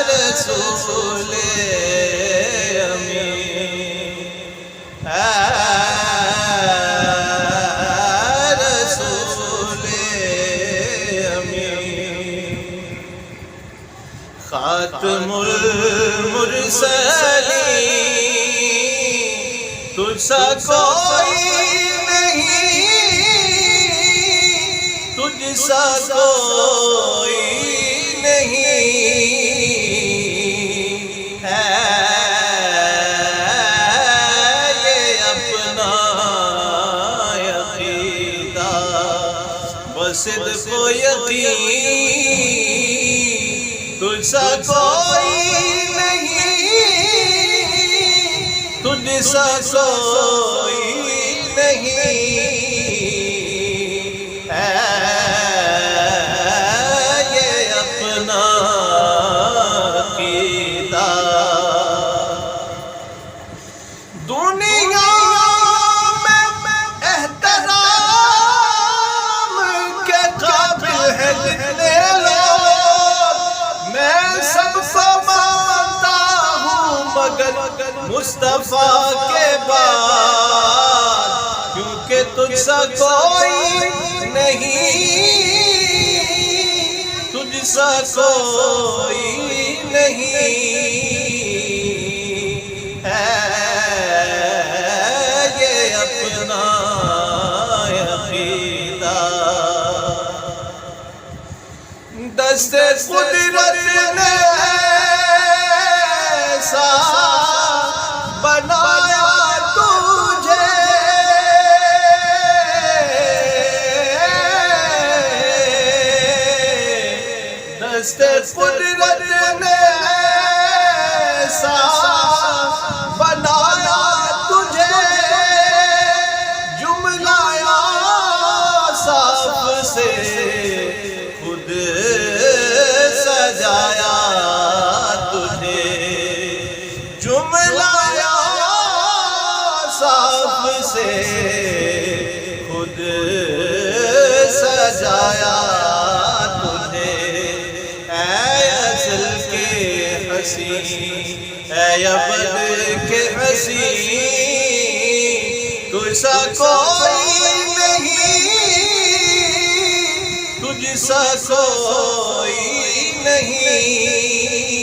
رسول امین، رسول امین، خاتم المرسلین، تجھ سا کوئی نہیں، تجھ سا کوئی نہیں ہے، یہ اپنا عقیدہ بصدق و یقین، تجھ سا کوئی نہیں، تجھ سا کوئی نہیں ہے، یہ اپنا عقیدہ۔ دنیا میں احترام کے قابل ہے جتنے لوگ، میں سب کو مانتا ہوں مگر مصطفیٰ کے بعد، کیونکہ تجھ سا کوئی نہیں، تجھ سا کوئی نہیں ہے، یہ اپنا عقیدہ۔ دست قدرت نے ایسا بنایا تجھے، دست قدرت نے ایسا بنایا تجھے، جملہ صاف سے خود سجایا تجھے، جملہ صاف سے خود سجایا تجھے، اے ازل کے حسین، اے ابد کے حسین، تجھ سا کوئی نہیں، تجھ سا کوئی نہیں